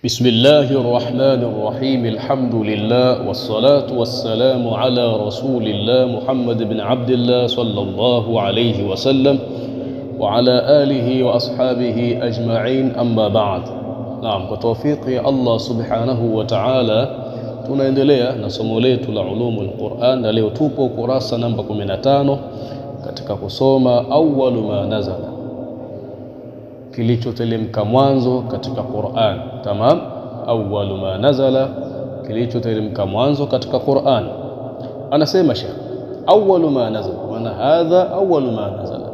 بسم الله الرحمن الرحيم. الحمد لله والصلاة والسلام على رسول الله محمد بن عبد الله صلى الله عليه وسلم وعلى آله وأصحابه أجمعين. أما بعد. نعم، بتوفيق الله سبحانه وتعالى tunaendelea na somo letu la ulumul Qur'an, na leo tupo kurasa namba 15 katika kusoma awwalu ma nazala, kilichoteremka mwanzo katika Qur'an. Tamam, awwalu ma nazala, kilichoteremka mwanzo katika Qur'an. Anasema Sheikh, awwalu ma nazala, maana hadha awwalu ma nazala,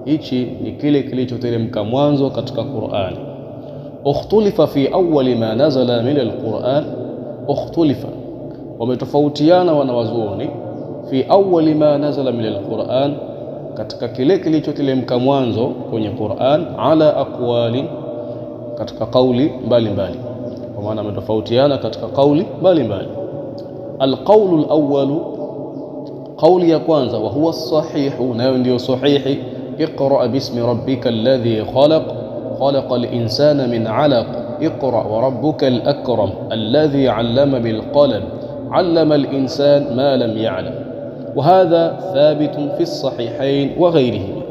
hichi ni kile kilichoteremka mwanzo katika Qur'an. Ukhtulifa fi awwali ma nazala min al-Qur'an, ukhtulifa, wametofautiana wanawazuoni fi awwali ma nazala min al-Qur'an, katika kile kilichoteremka mwanzo kwenye Qur'an, ala aqwali, katika kauli mbalimbali. Kwa maana wametofautiana katika kauli mbalimbali. Alqawlu alawwalu, kauli ya kwanza, wa huwa as-sahihu, nayo ndio sahihi. Iqra bismi rabbika alladhi khalaq, khalaqa al-insana min 'alaq. اقرأ وربك الأكرم الذي علم بالقلم علم الإنسان ما لم يعلم. وهذا ثابت في الصحيحين وغيرهما.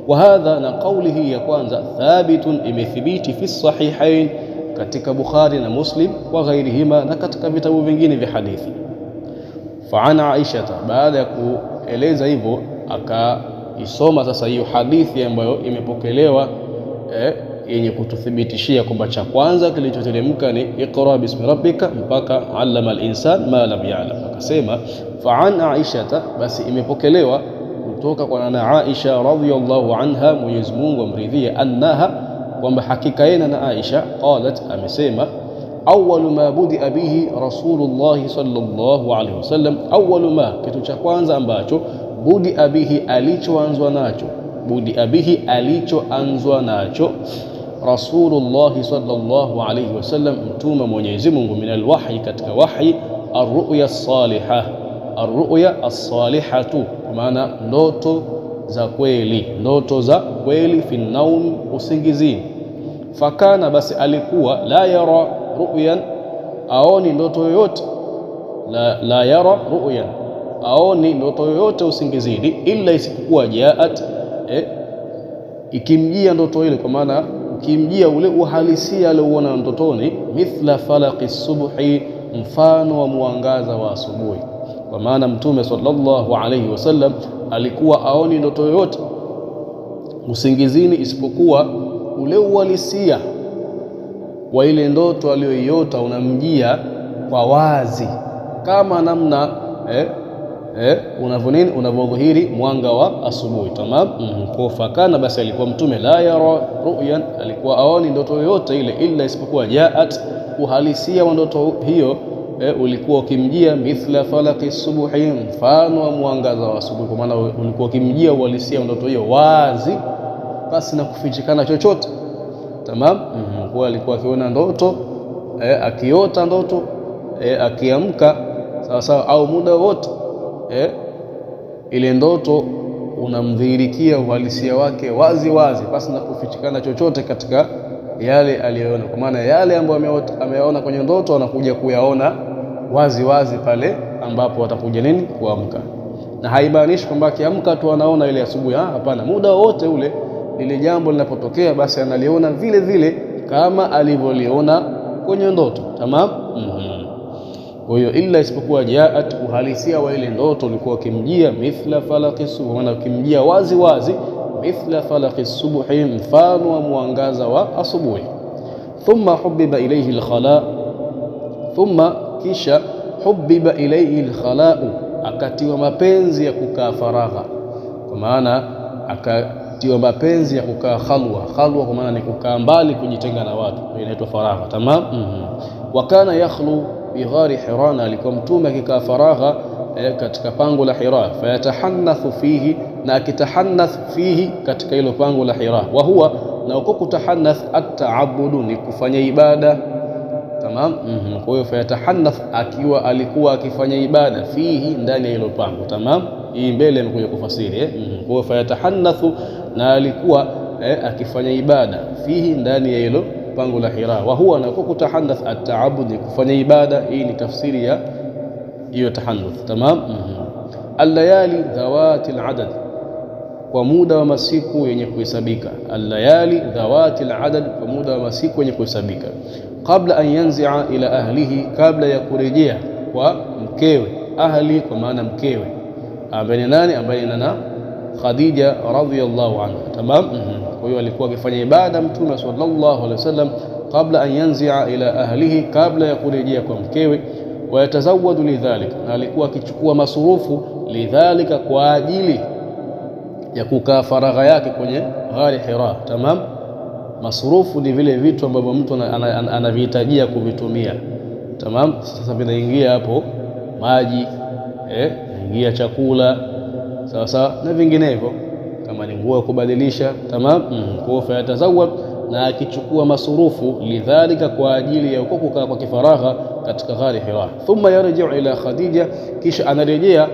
وهذا نقوله يكوانزا ثابت إمثبيت في الصحيحين كتك بخاري ومسلم وغيرهما نكتك vitabu vingine vya hadithi. فعن عائشة, baada ya kueleza hivyo akaisoma sasa hiyo hadithi ambayo imepokelewa yenye kututhibitishia kwamba cha kwanza kilichoteremka ni iqra bismi rabbika mpaka allama al-insan ma lam ya'lam. Akasema fa'an Aisha, basi imepokelewa kutoka kwa nana Aisha radhiyallahu anha, Mwenyezi Mungu amridhie, annaha, kwamba hakika yeye na Aisha, qalat, amesema, awwalu ma budia bihi rasulullah sallallahu alaihi wasallam, awwalu ma, kitu cha kwanza ambacho budia bihi, alichoanzwa nacho, budia bihi, alichoanzwa nacho Rasulullah sallallahu alayhi wasallam, mtume Mwenyezi Mungu, min alwahyi, katika wahyi, arru'ya as-salihah, arru'ya as-salihatu, kwa maana ndoto za kweli, ndoto za kweli, fi naum, usingizini. Fakana, basi alikuwa, la yara ru'yan, aoni ndoto yoyote, la yara ru'yan, aoni ndoto yoyote usingizini, illa isipokuwa jaat, ikimjia ndoto ile, kwa maana ukimjia ule uhalisia aliouona ndotoni, mithla falaqi subhi, mfano wa mwangaza wa asubuhi. Kwa maana mtume sallallahu alayhi wasallam alikuwa aoni ndoto yoyote usingizini isipokuwa ule uhalisia wa ile ndoto aliyoiota unamjia kwa wazi, kama namna unavyodhihiri mwanga wa asubuhi. Tamam. Kwa fakana, basi alikuwa mtume, la yara ru'yan, alikuwa aoni ndoto yoyote ile, illa isipokuwa jaat, uhalisia wa ndoto hiyo ulikuwa ukimjia, mithla falaqi subhi, mfano wa mwangaza wa asubuhi. Kwa maana ulikuwa ukimjia uhalisia wa ndoto hiyo wazi, basi na kufichikana chochote. Tamam. Kwa alikuwa akiona ndoto, akiota ndoto, akiamka sawa sawa, au muda wote ile ndoto unamdhihirikia uhalisia wake wazi wazi, basi na kufichikana chochote katika yale aliyoona. Kwa maana yale ambayo ameyaona kwenye ndoto anakuja kuyaona wazi wazi pale ambapo atakuja nini, kuamka. Na haibaanishi kwamba akiamka tu anaona ile asubuhi, hapana, muda wote ule lile jambo linapotokea, basi analiona vile vile kama alivyoliona kwenye ndoto. Tamam. Kwa hiyo illa isipokuwa jaat, uhalisia wa ile ndoto ulikuwa ukimjia, mithla falaqi subhi, maana ukimjia wazi wazi, mithla falaqi subhi, mfano wa mwangaza wa asubuhi. Thumma hubbiba ilayhi al-khala, thumma, kisha, hubbiba ilayhi al-khala, akatiwa mapenzi ya kukaa faragha. Kwa maana akatiwa mapenzi ya kukaa khalwa. Khalwa kwa maana ni kukaa mbali, kujitenga na watu, inaitwa faragha. Tamam. Wa kana yakhlu bighari Hira, alikuwa mtume akikaa faragha katika pango la Hira. Fayatahannathu fihi, na akitahannath fihi, katika hilo pango la Hira. Wa huwa, na uko kutahannath, at-ta'abbudu, ni kufanya ibada. Tamam. Kwa hiyo fayatahannath, alikuwa akifanya ibada, fihi, ndani ya hilo pango. Tamam. Hii mbele imekuja kufasiri. Kwa hiyo fayatahannathu, na alikuwa akifanya ibada, fihi, ndani ya hilo pango la Hira. Wa huwa na kutahannath at-ta'abbud, kufanya ibada. Hii ni tafsiri ya hiyo tahannuth. Tamam. Al-layali dhawati al-adad, kwa muda wa masiku yenye kuhesabika. Al-layali dhawati al-adad, kwa muda wa masiku yenye kuhesabika. Qabla an yanzi'a ila ahlihi, kabla ya kurejea kwa mkewe. Ahli kwa maana mkewe, ambaye nani? Ambaye nana Khadija radhiyallahu anha. Tamam. Kwa hiyo alikuwa akifanya ibada Mtume sallallahu alaihi wasallam kabla an yanzi'a ila ahlihi, kabla ya kurejea kwa mkewe. Wa yatazawwadu lidhalika, na alikuwa akichukua masurufu lidhalika, kwa ajili ya kukaa faragha yake kwenye ghari Hira. Tamam. Masurufu ni vile vitu ambavyo mtu anavihitajia kuvitumia. Tamam. Sasa vinaingia hapo maji, ingia chakula, sawa sawa, na vinginevyo, kama ni nguo ya kubadilisha. Tamam. Kwa hiyo yatazawwad, na akichukua masurufu lidhalika, kwa ajili ya kukaa kwa kifaragha katika ghari Hira. Thumma yarji'u ila Khadija, kisha anarejea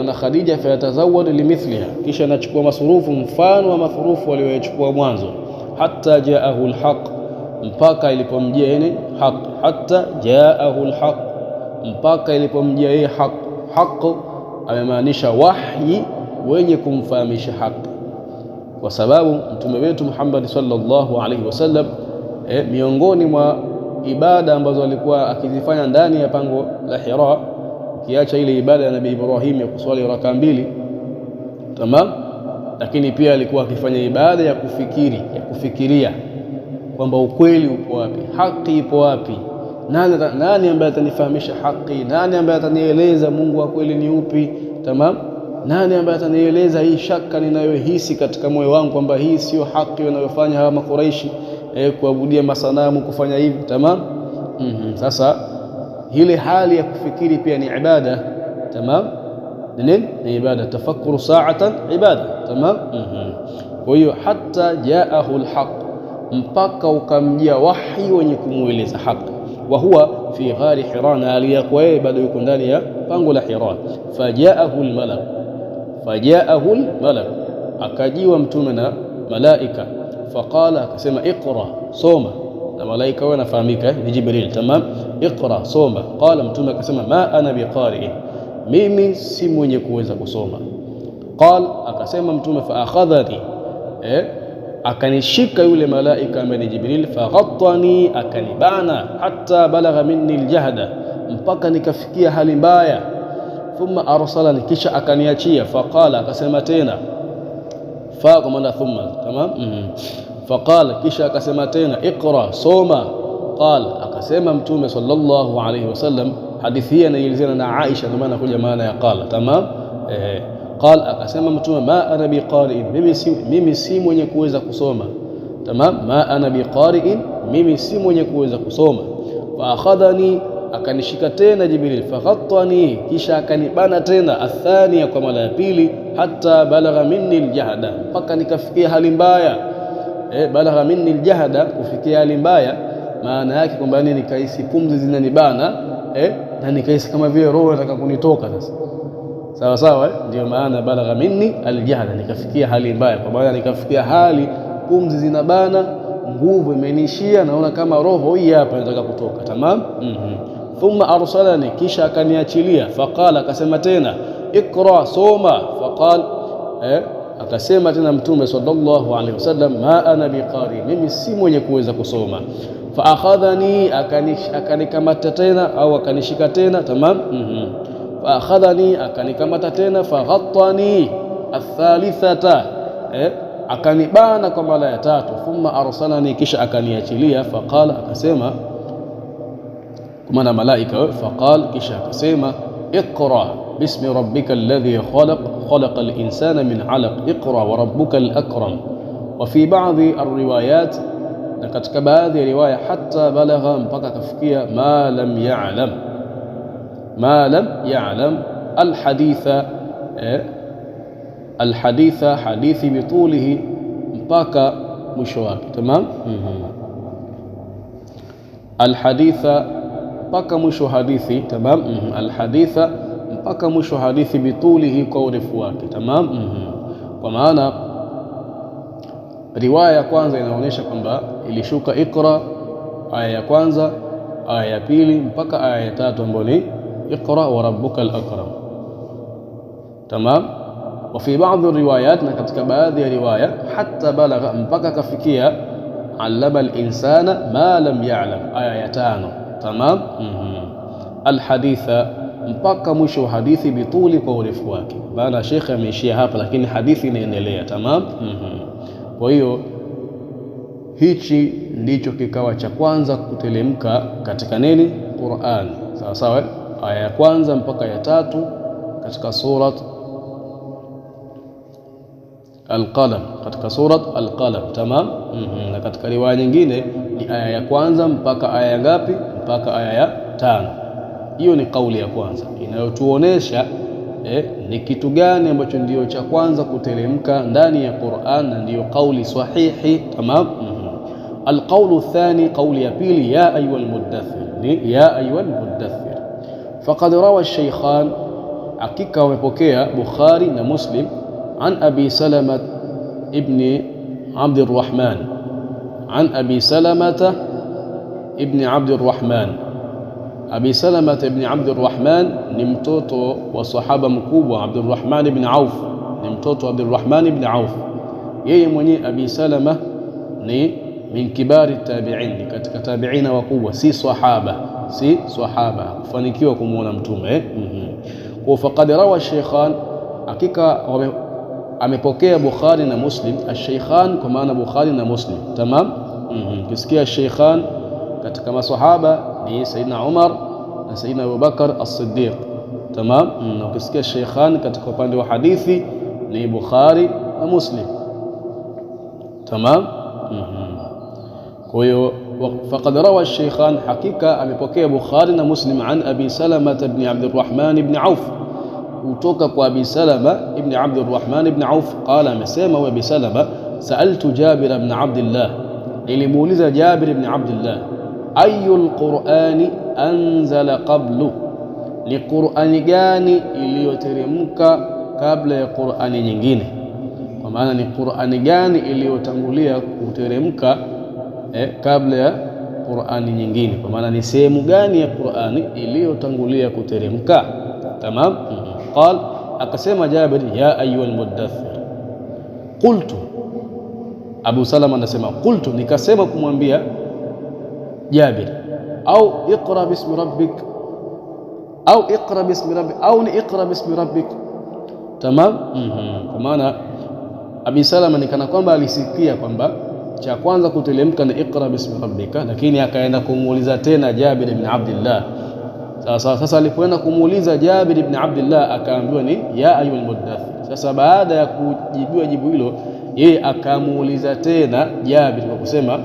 na Khadija. Fayatazawwad limithliha, kisha anachukua masurufu mfano wa masurufu aliyochukua mwanzo. Hatta jaahu alhaq, mpaka ilipomjia yeye haq. Hatta jaahu alhaq, mpaka ilipomjia yeye haq. Haq amemaanisha wahyi wenye kumfahamisha haki, kwa sababu mtume wetu Muhammad sallallahu alaihi wasallam miongoni mwa ibada ambazo alikuwa akizifanya ndani ya pango la Hira, ukiacha ile ibada ya Nabii Ibrahim ya kuswali raka 2, tamam, lakini pia alikuwa akifanya ibada ya kufikiria kwamba ukweli upo wapi, haki ipo wapi, nani ambaye atanifahamisha haki, nani ambaye atanieleza Mungu wa kweli ni upi, tamam, nani ambaye atanieleza hii shaka ninayohisi katika moyo wangu kwamba hii sio haki wanayofanya hawa Makuraishi, kuabudia masanamu, kufanya hivi, tamam. Sasa ile hali ya kufikiri pia ni ibada, tamam, ni ibada. Tafakkuru sa'atan ibada, tamam. Kwa hiyo hatta jaahu alhaq, mpaka ukamjia wahi wenye kumueleza haki. Wa huwa fi ghari Hira, na aliyakuwa yeye bado yuko ndani ya pango la Hira. Fajaahu almalak, akajiwa mtume na malaika. Faqala, akasema iqra, soma. Na malaika wao nafahamika ni Jibril, tamam. Iqra, soma. Qala, mtume akasema ma ana biqari, mimi si mwenye kuweza kusoma. Qala, akasema mtume fa akhadhani, akanishika yule malaika ambaye ni Jibril. Faghattani, akanibana. Hatta balagha minni aljahda, mpaka nikafikia hali mbaya. Thumma arsalani, kisha akaniachia. Faqala, akasema tena, fa kwa maana thumma, tamam. Faqala, kisha akasema tena iqra, soma. Qala, akasema mtume sallallahu alayhi wasallam, hadithi hii inaelezana na Aisha, ndio maana kuja maana ya qala, tamam. Qala, akasema mtume ma ana biqari'in, mimi si mwenye kuweza kusoma, tamam. Ma ana biqari'in, mimi si mwenye kuweza kusoma. Fa akhadhani, akanishika tena Jibril. Faghattani, kisha akanibana tena. Athania, kwa mara ya pili. Hatta balagha minni aljahda, mpaka nikafikia hali mbaya. Balagha minni aljahda, kufikia hali mbaya, maana yake kwamba nikahisi pumzi zinanibana, na nikahisi kama vile roho inataka kunitoka. Sasa sawa sawa, ndio maana balagha minni aljahda, nikafikia hali mbaya, kwa maana nikafikia hali pumzi zinabana, nguvu imenishia, naona kama roho hii hapa inataka kutoka, tamam. Thumma arsalani, kisha akaniachilia. Faqala, akasema tena iqra, soma. Faqala, akasema tena mtume sallallahu alaihi wasallam ma ana biqari, mimi si mwenye kuweza kusoma. Fa akhadhani, akanikamata tena au akanishika tena, tamam. Fa akhadhani, akanikamata tena. Faghattani athalithata, akanibana kwa mara ya tatu. Thumma arsalani, kisha akaniachilia. Faqala, akasema kwa maana malaika. Faqala, kisha akasema iqra bismi rabbika alladhi khalaqa al-insana min 'alaq, iqra wa rabbuka al-akram. Wa fi ba'dhi ar-riwayat, na katika baadhi ya riwaya, hatta balagha, mpaka kafikia ma lam ya'lam al-haditha, hadithi bitulihi, mpaka mwisho wake, tamam. Al-haditha, mpaka mwisho hadithi, tamam. Al-haditha, mpaka mwisho hadithi bitulihi, kwa urefu wake, tamam. Kwa maana riwaya ya kwanza inaonyesha kwamba ilishuka iqra aya ya kwanza, aya ya pili mpaka aya ya tatu ambayo ni iqra wa rabbukal akram. Tamam. Wa fi baadhi riwayat, na katika baadhi ya riwaya, hatta balagha, mpaka kafikia allama al-insana ma lam ya'lam, aya ya tano. Tamam. Alhaditha, mpaka mwisho wa hadithi, bituli, kwa urefu wake. Maana shekhe ameishia hapa, lakini hadithi inaendelea. Tamam. Kwa hiyo hichi ndicho kikawa cha kwanza kutelemka katika nini? Qur'an. Sawa sawa, aya ya kwanza mpaka ya tatu katika surat Al-Qalam, katika surat Al-Qalam. Tamam. Na katika riwaya nyingine ni aya ya kwanza mpaka aya ngapi? Mpaka aya ya tano. Hiyo ni kauli ya kwanza inayotuonesha ni kitu gani ambacho ndio cha kwanza kutelemka ndani ya Qur'an, na ndio kauli sahihi. Tamam. Alqawlu thani, kauli ya pili, ya ayyuhal muddathir, ni ya ayyuhal muddathir. Faqad rawa ash-shaykhan, hakika wamepokea Bukhari na Muslim, an Abi Salama ibn Abd al-Rahman, an Abi Salama ibn Abd al-Rahman. Abi Salama ibn Abd al-Rahman ni mtoto wa sahaba mkubwa Abdurrahman ibn Auf, ni mtoto wa Abdurrahman ibn Auf. Yeye mwenyewe Abi Salama ni min kibari tabi'in, katika tabi'ina wakubwa, si sahaba, kufanikiwa kumuona mtume. Kwa faqad rawa shaykhan, hakika amepokea Bukhari na Muslim. Ash-shaykhan kwa maana Bukhari na Muslim. Tamam. Kisikia shaykhan katika masahaba ni Sayyidina Umar na Sayyidina Abu Bakar as-Siddiq. Tamam. Na ukisikia shaykhan katika upande wa hadithi ni Bukhari na Muslim. Tamam. Kwa hiyo faqad rawa ash-shaykhan, hakika amepokea Bukhari na Muslim, an Abi Salama ibn Abdurrahman ibn Auf, kutoka kwa Abi Salama ibn Abdurrahman ibn Auf. Qala, amesema wa Abi Salama, sa'altu Jabir ibn Abdullah, nilimuuliza Jabir ibn Abdullah, ayyul Qur'ani anzala qablu, ni Qur'ani gani iliyoteremka kabla ya Qur'ani nyingine? Kwa maana ni Qur'ani gani iliyotangulia kuteremka kabla ya Qur'ani nyingine? Kwa maana ni sehemu gani ya Qur'ani iliyotangulia kuteremka? Tamam. Qal, akasema Jabir, ya ayyuhal muddathir. Qultu, Abu Salama anasema, qultu, nikasema kumwambia Jabir, au iqra bismi rabbik, au iqra bismi rabbik, au ni iqra bismi rabbik. Tamam. Kwa maana Abi Salama nikana kwamba alisikia kwamba cha kwanza kutelemka ni iqra bismi rabbika, lakini akaenda kumuuliza tena Jabir ibn Abdullah. Sasa alipoenda kumuuliza Jabir ibn Abdullah akaambiwa ni ya ayyuhal muddathir. Sasa baada ya kujibiwa jibu hilo, yeye akamuuliza tena Jabir kwa kusema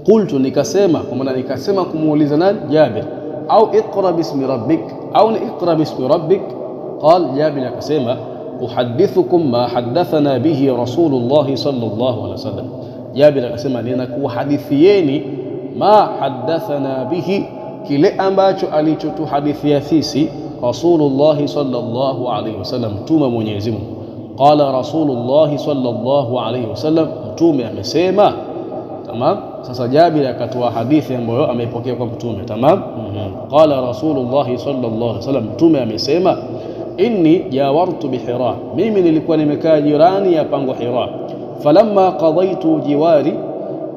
qultu, nikasema, kwa maana nikasema kumuuliza nani? Jabir, au iqra bismi rabbik, au ni iqra bismi rabbik. Qal, Jabir akasema, uhaddithukum ma haddathana bihi Rasulullah sallallahu alaihi wasallam. Jabir akasema, ninakuhadithieni ma haddathana bihi, kile ambacho alichotuhadithia sisi Rasulullah sallallahu alaihi wasallam, mtume Mwenyezi Mungu. Qala Rasulullah sallallahu alaihi wasallam, mtume amesema. Tamam. Sasa Jabir akatoa hadithi ambayo ameipokea kwa mtume. Tamam. Qala Rasulullah sallallahu alaihi wasallam, mtume amesema, inni jawartu bihira, mimi nilikuwa nimekaa jirani ya pango Hira. Falamma qadaitu jiwari,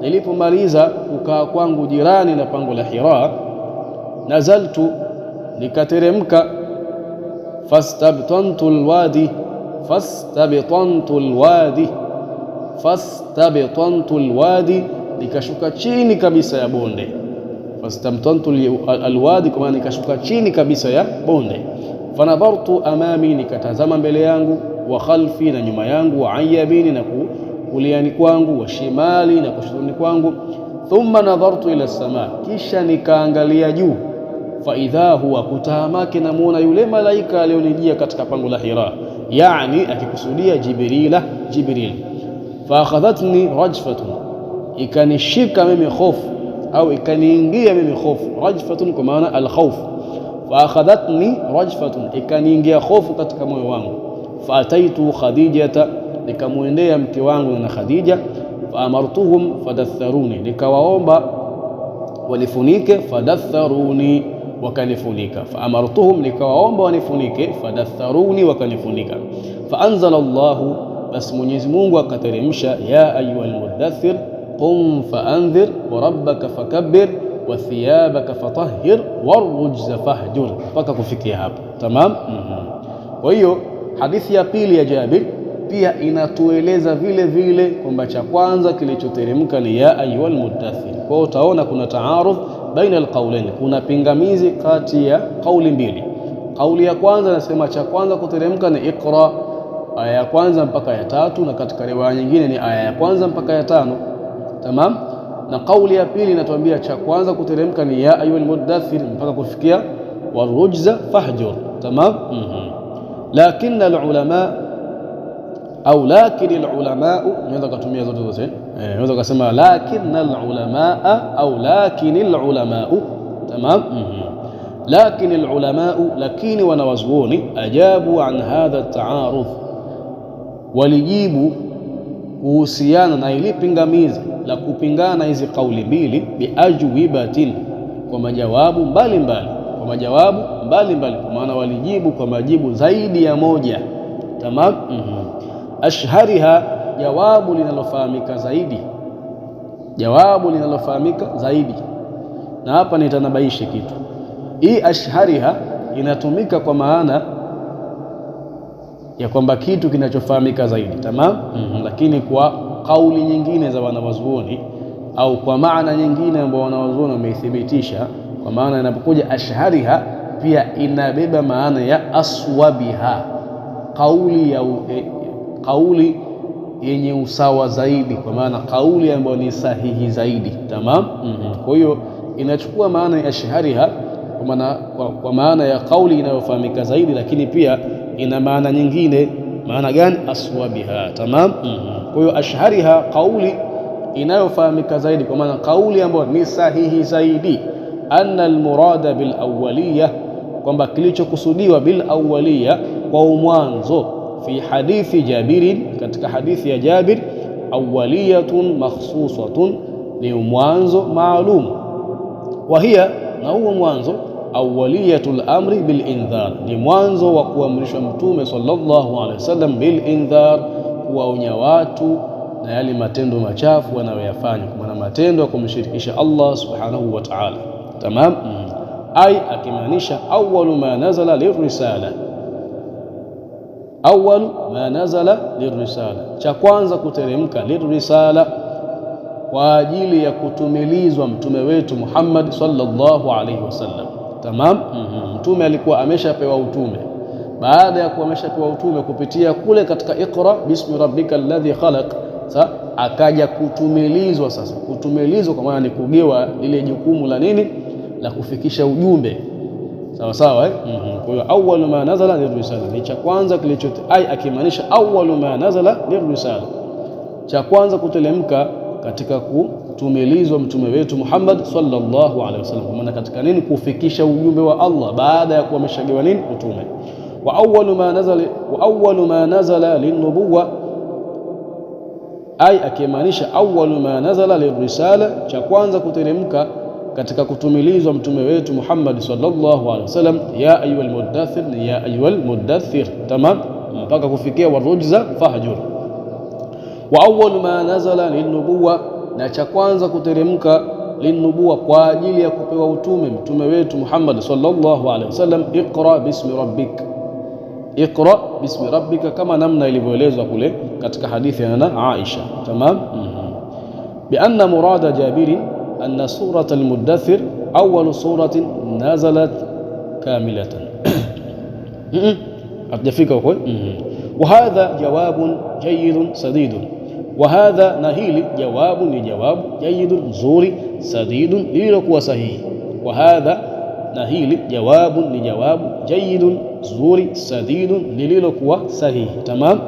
nilipomaliza kukaa kwangu jirani na pango la Hira, nazaltu, nikateremka, fastabtantu alwadi, nikashuka chini kabisa ya bonde. Fastabtantu alwadi, kwa maana nikashuka chini kabisa ya bonde. Fanadhartu amami, nikatazama mbele yangu, wa khalfi, na nyuma yangu, wa ayyabini, na kuliani kwangu, wa shimali, na kushotoni kwangu. Thumma nadhartu ila sama, kisha nikaangalia juu. Fa idha huwa, kutahamaki namuona yule malaika alionijia katika pango la Hira, yani akikusudia Jibril. Fa akhadhatni rajfatun, ikanishika mimi hofu, au ikaniingia mimi hofu. Rajfatun kwa maana al-khawf. Fa akhadhatni rajfatun, ikaniingia hofu katika moyo wangu. Fa ataitu Khadijata, nikamuendea mke wangu na Khadija. Fa amartuhum fadatharuni, nikawaomba wanifunike, fadatharuni, wakanifunika. Faamartuhum, nikawaomba wanifunike, fadatharuni, wakanifunika. Faanzala Allahu, basi Mwenyezi Mungu akateremsha, ya ayyuhal muddaththir qum faanzir wa rabbaka fakabbir wa thiyabaka fatahhir warujza fahjur, mpaka kufikia hapo. Tamam. Kwa hiyo hadithi ya pili ya Jabir pia inatueleza vile vile kwamba cha kwanza kilichoteremka ni ya ayyuhal muddaththir. Kwa hiyo utaona kuna taarudh baina alqawlain, kuna pingamizi kati ya kauli mbili. Kauli ya kwanza nasema cha kwanza kuteremka ni Iqra, aya ya kwanza mpaka ya 3, na katika riwaya nyingine ni aya ya kwanza mpaka ya 5. Tamam. Na kauli ya pili inatuambia cha kwanza kuteremka ni ya ayyuhal muddaththir mpaka kufikia warujza fahjur. Tamam. Lakini alulama au lakini alulama, unaweza kutumia zote zote, unaweza kusema lakini alulama au lakini alulama. Tamam. Lakini alulama, lakini wanawazuoni, ajabu an hadha taarudh, walijibu kuhusiana na ile pingamizi la kupingana hizi kauli mbili, biajwibatin, kwa majawabu mbalimbali, kwa majawabu mbalimbali, kwa maana walijibu kwa majibu zaidi ya moja. Tamam. Ashhariha, jawabu linalofahamika zaidi, jawabu linalofahamika zaidi. Na hapa nitanabaisha kitu. Hii ashhariha inatumika kwa maana ya kwamba kitu kinachofahamika zaidi. Tamam. Lakini kwa kauli nyingine za wanawazuoni au kwa maana nyingine ambayo wanawazuoni wameithibitisha, kwa maana inapokuja ashhariha pia inabeba maana ya aswabiha, kauli yenye usawa zaidi, kwa maana kauli ambayo ni sahihi zaidi. Tamam. Kwa hiyo inachukua maana ya ashhariha kwa maana ya kauli inayofahamika zaidi, lakini pia ina maana nyingine. Maana gani? Aswabiha. Tamam. Kwa hiyo ashhariha, kauli inayofahamika zaidi, kwa maana kauli ambayo ni sahihi zaidi. Anna almurada bil awwaliyah, kwamba kilichokusudiwa bil awwaliyah, kwa mwanzo, fi hadithi Jabirin, katika hadithi ya Jabir, awwaliyatun makhsusatun, ni mwanzo maalum. Wa hiya, na huo mwanzo, awwaliyatul amri bil indhar, ni mwanzo wa kuamrishwa Mtume sallallahu alaihi wasallam bil indhar, kuwaonya watu na yale matendo machafu wanayoyafanya, kwa maana matendo ya kumshirikisha Allah subhanahu wa ta'ala. Tamam. Ay, akimaanisha awwalu ma nazala lirisala, awwalu ma nazala lirisala, cha kwanza kuteremka, lirisala, kwa ajili ya kutumilizwa mtume wetu Muhammad sallallahu alaihi wasallam. Tamam. Mtume alikuwa ameshapewa utume. Baada ya kuwa ameshapewa utume kupitia kule katika Iqra bismi rabbikal ladhi khalaq, sasa akaja kutumilizwa. Sasa kutumilizwa kwa maana ni kugewa lile jukumu la nini, la kufikisha ujumbe. Sawa sawa. Kwa hiyo awwalu ma nazala lirisala, ni cha kwanza kilichote, ai akimaanisha awwalu ma nazala lirisala, cha kwanza kutelemka katika kutumilizwa mtume wetu Muhammad sallallahu alaihi wasallam, kwa maana katika nini, kufikisha ujumbe wa Allah baada ya kuwa ameshagewa nini, utume. Wa awwalu ma nazala linubuwa, ai akimaanisha awwalu ma nazala lirisala, cha kwanza kuteremka katika kutumilizwa mtume wetu Muhammad sallallahu alaihi wasallam, ya ayyuhal muddaththir, ni ya ayyuhal muddaththir. Tamam. Mpaka kufikia warujza fahjur. Wa awwalu ma nazala linubuwa, na cha kwanza kuteremka linubuwa, kwa ajili ya kupewa utume mtume wetu Muhammad sallallahu alaihi wasallam, iqra bismi rabbik, iqra bismi rabbika, kama namna ilivyoelezwa kule katika hadithi ya nana Aisha. Tamam. Bi anna murada Jabir anna surata al-muddaththir awwalu suratin nazalat kamilatan. Atafika huko. Wa hadha jawabun jayyidun sadidun, wa hadha, na hili jawabu ni jawabu jayyidun, nzuri, sadidun, lililokuwa sahihi. Wa hadha, na hili jawabu ni jawabu jayyidun, nzuri, sadidun, lililokuwa sahihi. Tamam.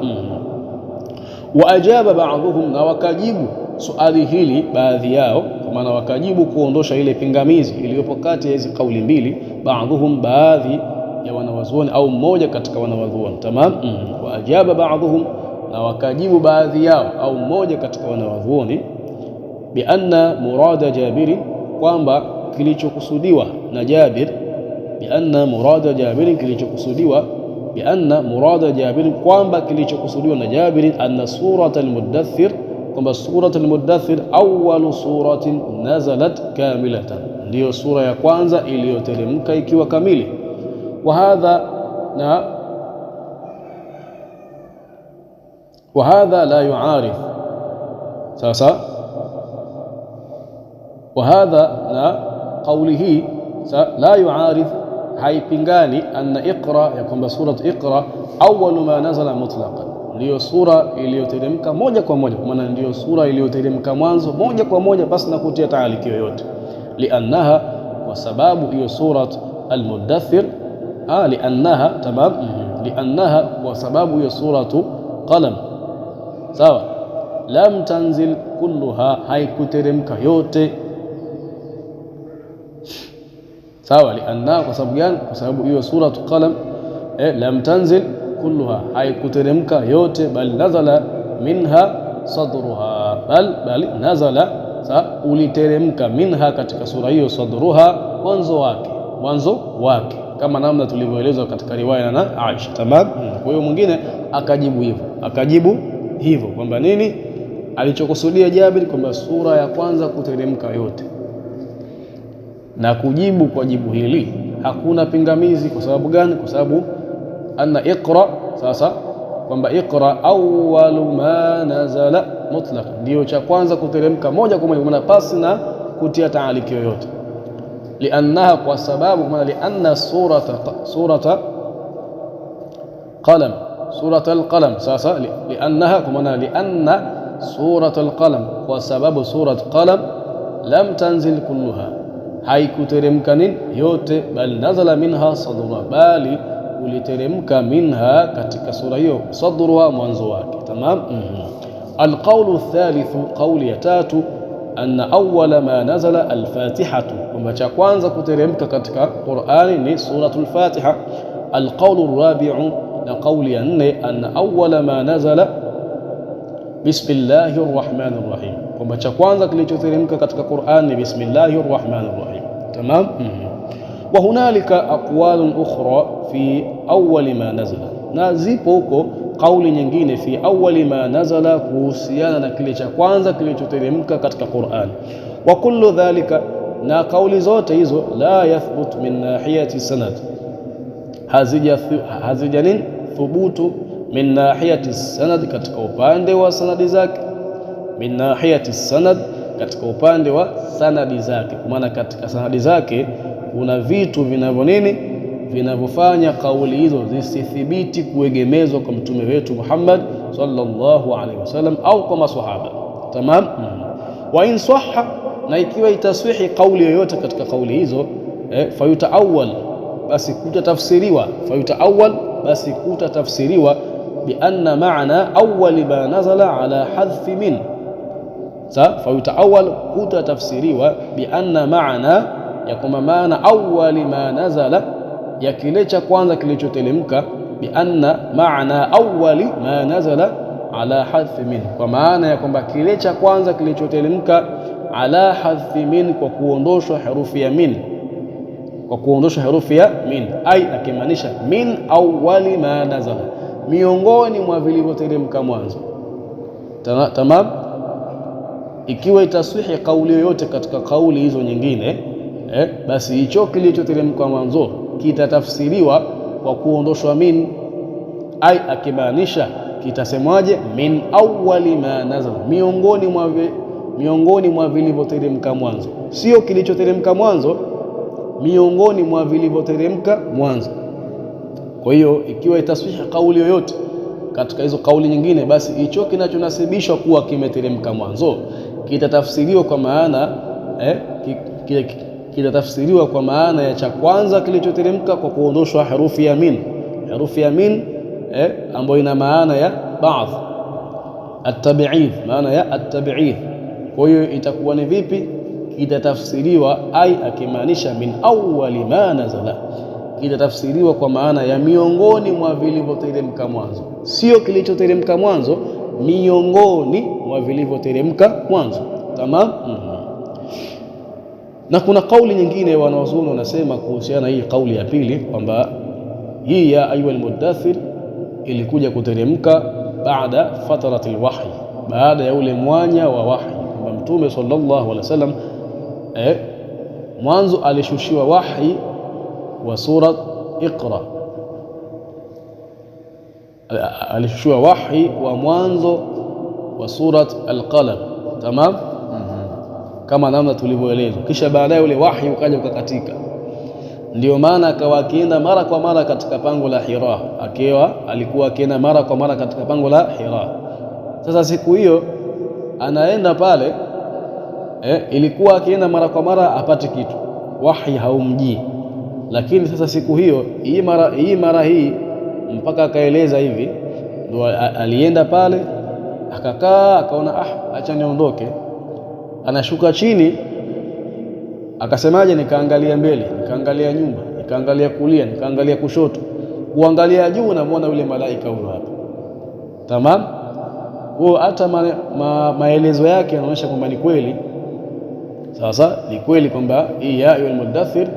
Wa ajaba ba'dhum, na wakajibu suali hili baadhi yao, kwa maana wakajibu kuondosha ile pingamizi iliyopo kati ya hizi kauli mbili. Ba'dhum, baadhi ya wanawazuoni au mmoja katika wanawazuoni. Tamam. Wa ajaba ba'dhum, na wakajibu baadhi yao au mmoja katika wanawazuoni, bi anna murada Jabiri, kwamba kilichokusudiwa na Jabir, bianna murada Jabir, kilichokusudiwa bianna murada Jabir, kwamba kilichokusudiwa na Jabir, anna surat al-Muddathir, kwamba surat al-Muddathir awwalu suratin nazalat kamilatan, ndiyo sura ya kwanza iliyoteremka ikiwa kamili. وهذا لا يعارض sasa وهذا na kauli hii la yuaridh, haipingani anna Iqra, ya kwamba surat Iqra awwalu ma nazala mutlaqan, ndiyo sura iliyoteremka moja kwa moja, kwa maana ndiyo sura iliyoteremka mwanzo moja kwa moja basi na kutia taaliki yoyote. Liannaha, kwa sababu hiyo surat al-Muddathir, liannaha tamam, liannaha, kwa sababu hiyo suratu Qalam, sawa, lam tanzil kulluha, haikuteremka yote, sawa. Lianna, kwa sababu gani? Kwa sababu hiyo suratu Qalam lam tanzil kulluha, haikuteremka yote, bal nazala minha sadruha, bal nazala, uliteremka minha, katika sura hiyo, sadruha, mwanzo wake, kama namna tulivyoelezwa katika riwaya na Aisha, tamam. Kwa hiyo mwingine akajibu hivyo kwamba nini alichokusudia Jabir, kwamba sura ya kwanza kuteremka yote, na kujibu kwa jibu hili hakuna pingamizi. Kwa sababu gani? Kwa sababu anna Iqra, sasa kwamba Iqra awwalu ma nazala mutlaq, ndio cha kwanza kuteremka moja kwa moja, maana pasi na kutia taaliki yoyote. Liannaha, kwa sababu maana lianna surata Qalam, surat al-Qalam, sasa liannaha, kwa maana lianna surat al-Qalam, kwa sababu surat Qalam lam tanzil kulluha, haikuteremka nini yote, bal nazala minha sadruha, bali uliteremka minha, katika sura hiyo, sadruha, mwanzo wake, tamam. Alqawlu athalithu, qawli ya tatu, anna awwala ma nazala al-Fatihatu, kwamba cha kwanza kuteremka katika Qur'ani ni suratul Fatiha. Alqawlu rabi'u, na qawli ya nne, anna awwala ma nazala bismillahir rahmanir rahim, kwamba cha kwanza kilichoteremka katika Qur'an ni bismillahir rahmanir rahim, tamam. Wa hunalika aqwalun ukhra fi awwali ma nazala, na zipo huko kauli nyingine fi awwali ma nazala, kuhusiana na kile cha kwanza kilichoteremka katika Qur'an. Wa kullu dhalika, na kauli zote hizo, la yathbut min nahiyati sanad, hazija thubutu min nahiyati sanad, katika upande wa sanadi zake, min nahiyati sanad, katika upande wa sanadi zake, kwa maana katika sanadi zake kuna vitu vinavyofanya kauli hizo zisithibiti kuegemezwa kwa mtume wetu Muhammad sallallahu alaihi wasallam au kwa maswahaba, tamam. Wa in sahha, na ikiwa itaswihi kauli yoyote katika kauli hizo, fayutaawwal, basi kutatafsiriwa, basi kutatafsiriwa bi anna ma'na awwal ma nazala ala hadfi min, fayutaawwal, kutatafsiriwa bi anna ma'na, ya kwamba maana awwal ma nazala, ya kile cha kwanza kilichoteremka, bi anna ma'na awwal ma nazala ala hadfi min, kwa maana ya kwamba kile cha kwanza kilichoteremka ala hadfi min, kwa kuondoshwa herufi ya min, ai akimaanisha min awwali ma nazala, miongoni mwa vilivyoteremka mwanzo, tamam. Ikiwa itaswihi kauli yoyote katika kauli hizo nyingine, basi hicho kilichoteremka mwanzo kitatafsiriwa kwa kuondoshwa min, ai akimaanisha kitasemwaje, min awwali ma nazala, miongoni mwa vilivyoteremka mwanzo, sio kilichoteremka mwanzo, miongoni mwa vilivyoteremka mwanzo. Kwa hiyo ikiwa itaswihi kauli yoyote katika hizo kauli nyingine, basi hicho kinachonasibishwa kuwa kimeteremka mwanzo kitatafsiriwa kwa maana kitatafsiriwa kwa maana ya cha kwanza kilichoteremka kwa kuondoshwa herufi ya min, ambayo ina maana ya ba'd, at-tab'id, maana ya at-tab'id. Kwa hiyo itakuwa ni vipi? Kitatafsiriwa ai akimaanisha min awwali ma nazala, kitatafsiriwa kwa maana ya miongoni mwa vilivyoteremka mwanzo, sio kilichoteremka mwanzo, miongoni mwa vilivyoteremka mwanzo, tamam. Na kuna kauli nyingine wanawazuoni wanasema kuhusiana hii kauli ya pili kwamba hii ya ayyuhal mudaththir ilikuja kuteremka baada fatratil wahyi, baada ya ule mwanya wa wahyi. Kwamba Mtume sallallahu alaihi wasallam mwanzo alishushiwa wahyi wa sura Iqra, alishushiwa wahyi wa mwanzo wa surat Al-Qalam, tamam, kama namna tulivyoelezwa. Kisha baadaye ule wahyi ukaja ukakatika, ndio maana akawa akienda mara kwa mara katika pango la Hira, alikuwa akienda mara kwa mara katika pango la Hira. Sasa siku hiyo anaenda pale, ilikuwa akienda mara kwa mara apate kitu, wahyi haumjii. Lakini sasa siku hiyo hii mara hii mpaka akaeleza hivi, ndio alienda pale akakaa, akaona acha niondoke. Anashuka chini akasemaje, nikaangalia mbele, nikaangalia nyuma, nikaangalia kulia, nikaangalia kushoto, kuangalia juu namuona yule malaika huyo hapa, tamam. Huo hata maelezo yake yanaonyesha kwamba ni kweli. Sasa ni kweli kwamba hii ya ayyuhal mudaththir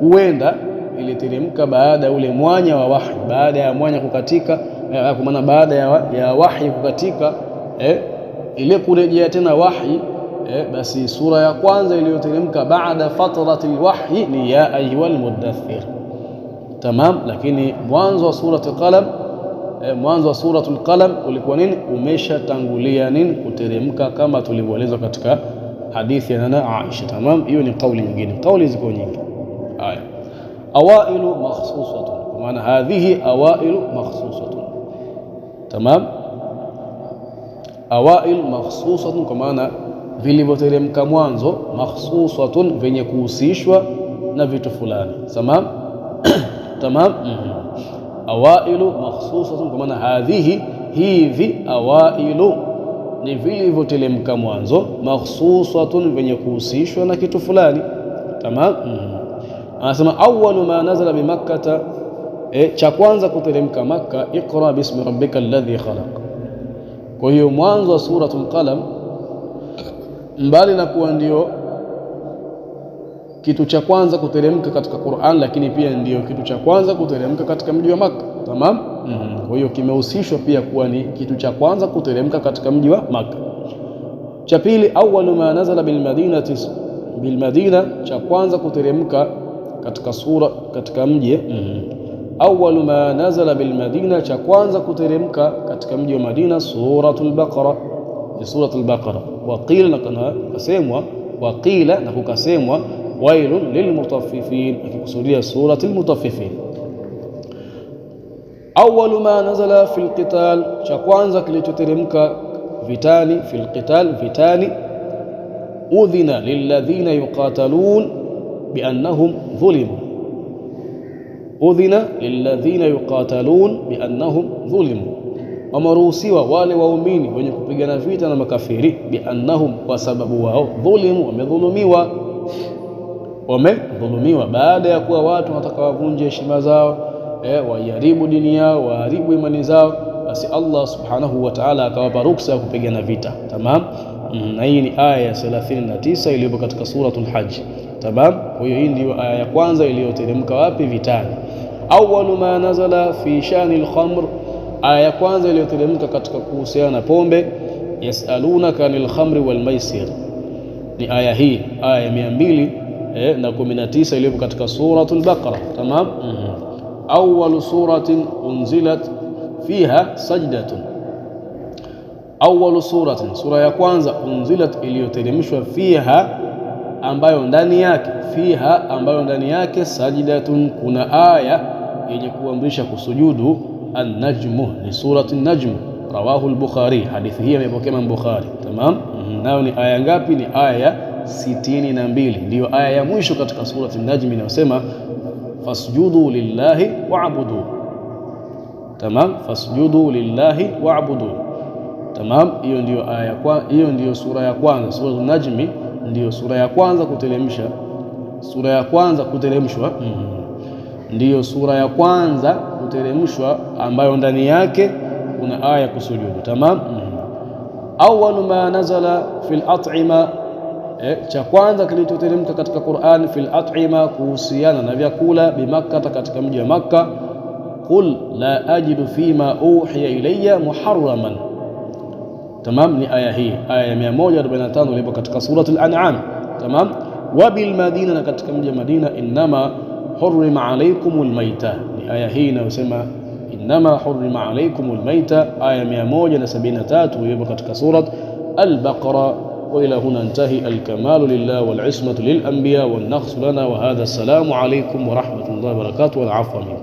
huenda iliteremka baada ya ule mwanya wa wahyi, baada ya mwanya kukatika, kwa maana baada ya wahyi kukatika, ile kurejea tena wahyi, basi sura ya kwanza iliyoteremka baada fatratil wahyi ni ya ayyuhal mudaththir, tamam. Lakini mwanzo wa suratul qalam, mwanzo wa suratul qalam ulikuwa nini? Umeshatangulia nini? Kuteremka, kama tulivyoelezwa katika hadithi ya nana Aisha, tamam. Hiyo ni kauli nyingine, kauli ziko nyingi. Haya, awailu makhsusatun, kwa maana hadhihi awailu makhsusatun, tamam. Awail makhsusatun, kwa maana vilivyoteremka mwanzo, makhsusatun, venye kuhusishwa na vitu fulani, tamam. Tamam. Awailu makhsusatun, kwa maana hadhihi, hivi awailu ni vilivyoteremka mwanzo, makhsusatun, venye kuhusishwa na kitu fulani, tamam. Anasema awwalu ma nazala bi Makkah, cha kwanza kuteremka Makka, iqra bismi rabbika alladhi khalaq. Kwa hiyo mwanzo wa suratul qalam, mbali na kuwa ndio kitu cha kwanza kuteremka katika Qur'an, lakini pia ndio kitu cha kwanza kuteremka katika mji wa Makka, tamam. Kwa hiyo kimehusishwa pia kuwa ni kitu cha kwanza kuteremka katika mji wa Makka. Cha pili, awwalu ma nazala bil Madina, cha kwanza kuteremka katika sura, katika mji. Awwalu ma nazala bil Madina, cha kwanza kuteremka katika mji wa Madina, suratul Baqara, ni suratul Baqara. Waqila, na kukasemwa, waqila, na kukasemwa wailun lilmutaffifin, akikusudia suratul Mutaffifin. Awwalu ma nazala fil qital, cha kwanza kilichoteremka vitani, fil qital, vitani. Udhina lilladhina yuqatalun biannahum dhulimu, udhina lilladhina yuqatalun biannahum dhulimu, wameruhusiwa wale waumini wenye kupigana vita na makafiri, biannahum, kwa sababu wao, dhulimu, wamedhulumiwa, baada ya kuwa watu wanataka wavunje heshima zao, waharibu dini yao, waharibu imani zao, basi Allah subhanahu wa ta'ala akawapa ruksa ya kupigana vita, tamam. Na hii ni aya ya 39 iliyopo katika suratul Hajj, tamam. Kwa hiyo hii ndio aya ya kwanza iliyoteremka wapi? Vitani. Awwalu ma nazala fi shani al-khamr, aya ya kwanza iliyoteremka katika kuhusiana na pombe, yasalunaka anil khamri wal maisir, ni aya hii, aya ya 219 iliyopo katika suratul Baqara, tamam. Awwalu suratin unzilat fiha sajdatun, awwalu suratin, sura ya kwanza, unzilat, iliyoteremshwa, fiha, ambayo ndani yake, fiha, ambayo ndani yake, sajdatun, kuna aya yenye kuamrisha kusujudu. An-Najmu, ni surati An-Najm, rawahu al-Bukhari, hadithi hii imepokea Imam Bukhari, tamam. Nayo ni aya ngapi? Ni aya 62, ndiyo aya ya mwisho katika surati An-Najm inayosema fasjudu lillahi wa'budu, tamam. Fasjudu lillahi wa'budu, tamam. Hiyo ndio aya, hiyo ndio sura ya kwanza, sura An-Najm ndio sura ya kwanza kuteremshwa, ndiyo sura ya kwanza kuteremshwa, ambayo ndani yake kuna aya kusujudu, tamam. Awwalu ma nazala fil at'ima, cha kwanza kilichoteremka katika Qur'an fil at'ima, kuhusiana na vyakula, bimakka, katika mji wa Makka. Qul la ajidu fima uhiya ilayya muharraman. Tamam, ni aya hii, aya ya 145 ilipo katika suratul An'am. Tamam, wa bil Madina, na katika mji wa Madina, innama hurrima alaykumul maita, ni aya hii inayosema innama hurrima alaykumul maita, aya 173 ilipo katika surat al-Baqara. وإلى هنا انتهي. الكمال لله والعصمة للأنبياء والنقص لنا، وهذا السلام عليكم ورحمة الله وبركاته والعفو منكم.